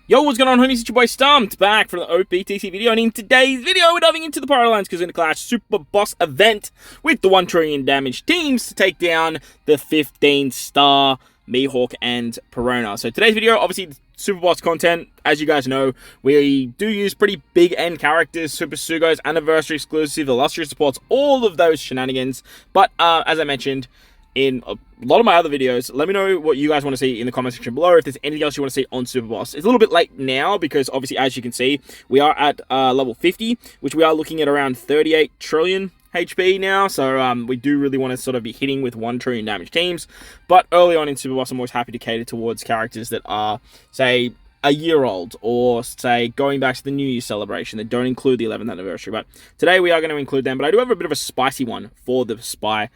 Yo, what's going on, homies? It's your boy Stumped, back from the OPTC video, and in today's video, we're diving into the Pyro Lines because we're going to clash Super Boss event with the 1 trillion damage teams to take down the 15-star Mihawk and Perona. So today's video, obviously, Super Boss content. As you guys know, we do use pretty big end characters, Super Sugos, Anniversary Exclusive, Illustrious Supports, all of those shenanigans. But as I mentioned in a lot of my other videos, let me know what you guys want to see in the comment section below, if there's anything else you want to see on Super Boss. It's a little bit late now because obviously, as you can see, we are at level 50, which we are looking at around 38 trillion HP now, so we do really want to sort of be hitting with 1 trillion damage teams. But early on in Super Boss, I'm always happy to cater towards characters that are, say, a year old, or say going back to the New Year celebration that don't include the 11th anniversary. But today we are going to include them, but I do have a bit of a spicy one for the Sai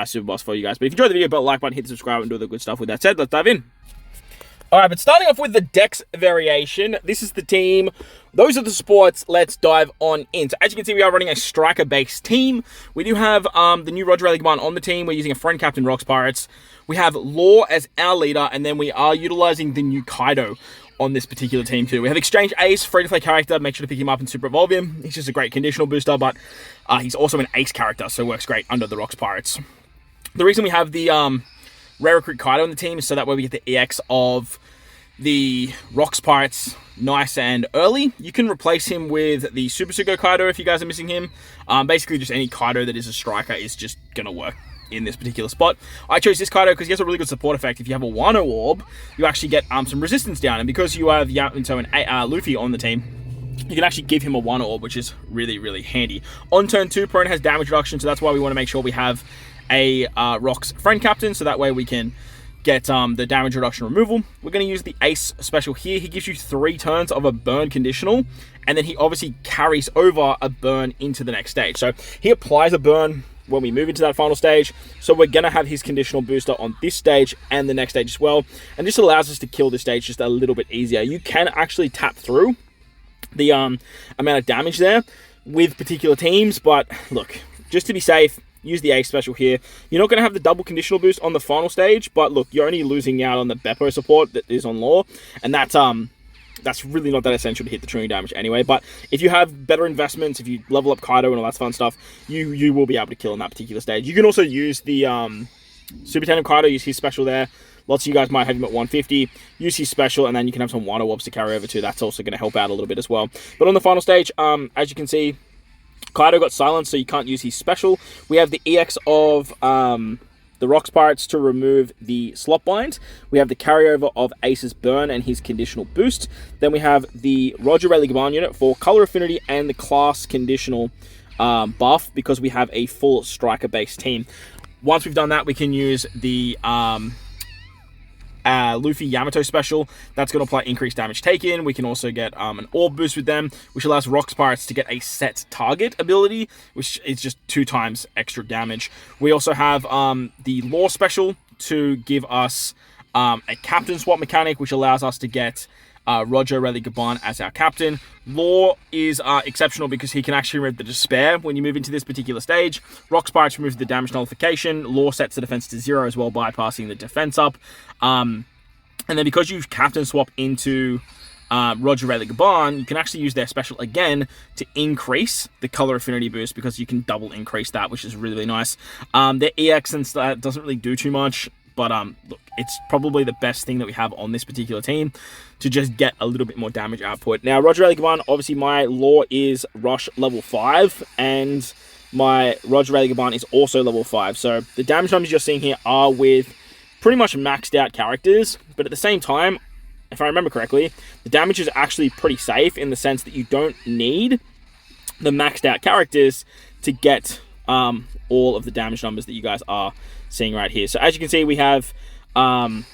Super Boss for you guys. But if you enjoyed the video, hit the like button, hit the subscribe, and do all the good stuff. With that said, let's dive in. Alright, but starting off with the Dex variation, this is the team. Those are the supports. Let's dive on in. So as you can see, we are running a striker-based team. We do have the new Roger Eligman on the team. We're using a friend captain, Rocks Pirates. We have Law as our leader, and then we are utilizing the new Kaido on this particular team too. We have Exchange Ace, free-to-play character. Make sure to pick him up and super evolve him. He's just a great conditional booster, but he's also an ace character, so works great under the Rocks Pirates. The reason we have the Rare Recruit Kaido on the team is so that way we get the EX of the Rocks Pirates nice and early. You can replace him with the Super Sugo Kaido if you guys are missing him. Basically, just any Kaido that is a striker is just going to work in this particular spot. I chose this Kaido because he has a really good support effect. If you have a Wano Orb, you actually get some resistance down, and because you have Yano and Luffy on the team, you can actually give him a Wano Orb, which is really, really handy. On turn 2, Perona has damage reduction, so that's why we want to make sure we have a Rocks friend captain, so that way we can get the damage reduction removal. We're going to use the Ace special here. He gives you 3 turns of a burn conditional, and then he obviously carries over a burn into the next stage. So he applies a burn when we move into that final stage, so we're going to have his conditional booster on this stage and the next stage as well, and this allows us to kill this stage just a little bit easier. You can actually tap through the amount of damage there with particular teams, but look, just to be safe, use the Ace special here. You're not going to have the double conditional boost on the final stage, but look, you're only losing out on the Beppo support that is on Law, and that's really not that essential to hit the trillion damage anyway. But if you have better investments, if you level up Kaido and all that fun stuff, you will be able to kill in that particular stage. You can also use the Super Tandem Kaido, use his special there. Lots of you guys might have him at 150. Use his special, and then you can have some Wano Orbs to carry over too. That's also going to help out a little bit as well. But on the final stage, as you can see, Kaido got silenced, so you can't use his special. We have the EX of the Rocks Pirates to remove the slot bind. We have the carryover of Ace's burn and his conditional boost. Then we have the Roger Eligman unit for color affinity and the class conditional buff, because we have a full striker-based team. Once we've done that, we can use the Luffy Yamato special. That's going to apply increased damage taken. We can also get an orb boost with them, which allows Rocks Pirates to get a set target ability, which is just 2 times extra damage. We also have the Law special to give us a captain swap mechanic, which allows us to get Roger Eligman as our captain. Law is exceptional because he can actually remove the Despair when you move into this particular stage. Rocks Pirates removes the damage nullification. Law sets the defense to 0 as well, bypassing the defense up. And then because you captain swap into Roger Eligman, you can actually use their special again to increase the color affinity boost, because you can double increase that, which is really, really nice. Their EX and that doesn't really do too much, but look, it's probably the best thing that we have on this particular team to just get a little bit more damage output. Now, Roger Eligman, obviously my Law is Rush level 5, and my Roger Eligman is also level 5. So the damage numbers you're seeing here are with pretty much maxed out characters, but at the same time, if I remember correctly, the damage is actually pretty safe in the sense that you don't need the maxed out characters to get all of the damage numbers that you guys are seeing right here. So as you can see, we have the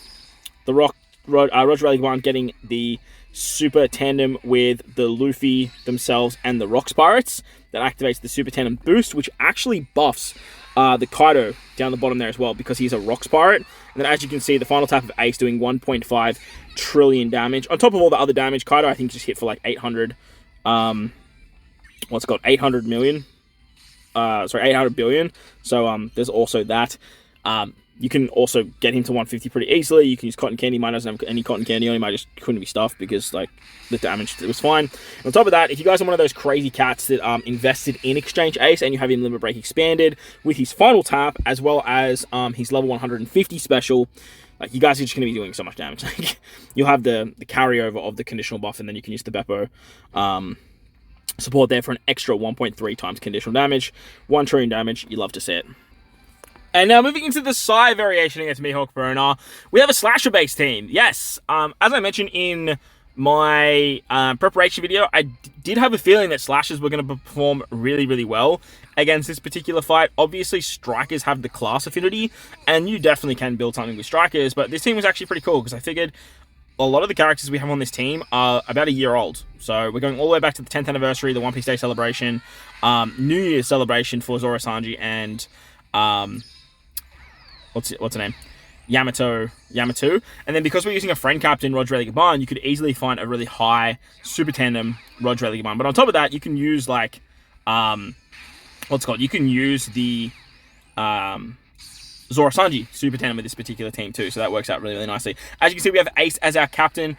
Roger Eligman getting the super tandem with the Luffy themselves and the Rocks Pirates. That activates the super tandem boost, which actually buffs the Kaido down the bottom there as well, because he's a Rocks Pirate. And then as you can see, the final tap of Ace doing 1.5 trillion damage. On top of all the other damage, Kaido I think just hit for like 800, 800 million. 800 billion. So there's also that. You can also get him to 150 pretty easily. You can use cotton candy. Mine doesn't have any cotton candy on him. I just couldn't be stuffed because, like, the damage, it was fine. And on top of that, if you guys are one of those crazy cats that invested in Exchange Ace and you have him Limit Break expanded with his final tap as well as his level 150 special, like, you guys are just going to be doing so much damage. Like, you'll have the carryover of the conditional buff, and then you can use the Beppo support there for an extra 1.3 times conditional damage. 1 trillion damage. You love to see it. And now moving into the Psy variation against Mihawk Perona, we have a slasher-based team. Yes, as I mentioned in my preparation video, I did have a feeling that slashers were going to perform really, really well against this particular fight. Obviously, strikers have the class affinity, and you definitely can build something with strikers, but this team was actually pretty cool because I figured a lot of the characters we have on this team are about a year old. So we're going all the way back to the 10th anniversary, the One Piece Day celebration, New Year's celebration for Zoro Sanji, and what's her name? Yamato. And then because we're using a friend captain, Roger Gaban, you could easily find a really high super tandem Roger Gaban. But on top of that, you can use like you can use the Zoro Sanji super tandem with this particular team too, so that works out really, really nicely. As you can see, we have Ace as our captain.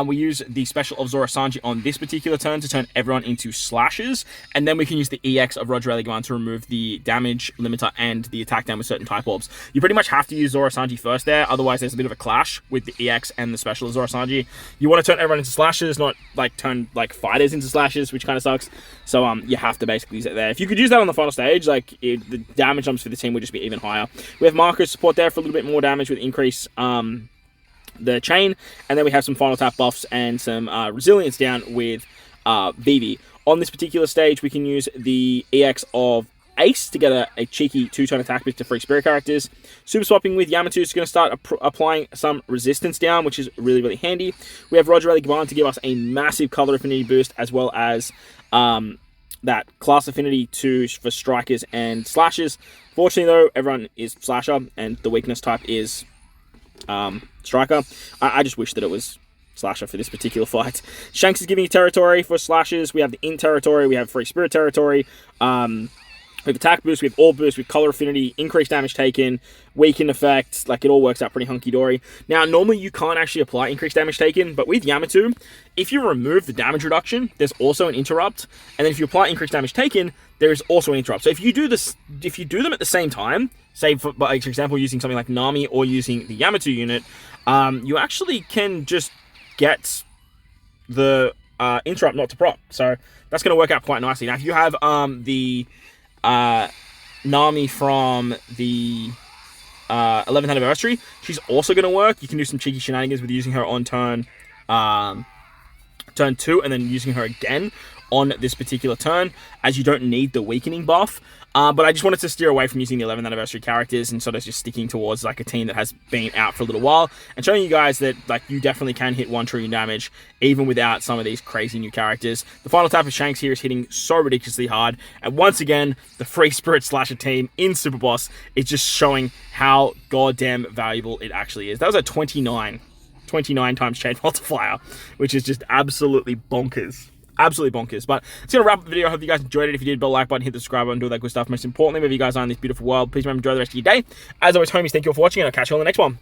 We use the special of Zoro Sanji on this particular turn to turn everyone into slashes, and then we can use the EX of Roger Gaban to remove the damage limiter and the attack down with certain type orbs. You pretty much have to use Zoro Sanji first there, otherwise there's a bit of a clash with the EX and the special of Zoro Sanji. You want to turn everyone into slashes, not like turn like fighters into slashes, which kind of sucks. So you have to basically use it there. If you could use that on the final stage, like the damage jumps for the team would just be even higher. We have Marco's support there for a little bit more damage with increase the chain, and then we have some final tap buffs and some resilience down with Vivi. On this particular stage, we can use the EX of Ace to get a cheeky 2-turn attack boost to free spirit characters. Super swapping with Yamato is going to start applying some resistance down, which is really, really handy. We have Roger Gaban to give us a massive color affinity boost, as well as that class affinity for strikers and slashers. Fortunately, though, everyone is slasher, and the weakness type is striker. I just wish that it was slasher for this particular fight. Shanks is giving you territory for slashers. We have the int territory. We have free spirit territory. We have attack boost, we have orb boost, we have color affinity, increased damage taken, weaken effect, like it all works out pretty hunky-dory. Now, normally you can't actually apply increased damage taken, but with Yamato, if you remove the damage reduction, there's also an interrupt, and then if you apply increased damage taken, there is also an interrupt. So if you do them at the same time, say for example using something like Nami or using the Yamato unit, you actually can just get the interrupt not to proc. So that's going to work out quite nicely. Now, if you have the Nami from the 11th anniversary, she's also going to work. You can do some cheeky shenanigans with using her on turn 2 and then using her again on this particular turn, as you don't need the weakening buff. But I just wanted to steer away from using the 11th anniversary characters and sort of just sticking towards like a team that has been out for a little while and showing you guys that like you definitely can hit 1 trillion damage even without some of these crazy new characters. The final tap of Shanks here is hitting so ridiculously hard, and once again the free spirit slasher team in Super Boss is just showing how goddamn valuable it actually is. That was a 29 times chain multiplier, which is just absolutely bonkers. Absolutely bonkers. But it's going to wrap up the video. I hope you guys enjoyed it. If you did, bell like button, hit the subscribe button, do all that good stuff. Most importantly, wherever you guys are in this beautiful world, please remember to enjoy the rest of your day. As always, homies, thank you all for watching, and I'll catch you on the next one.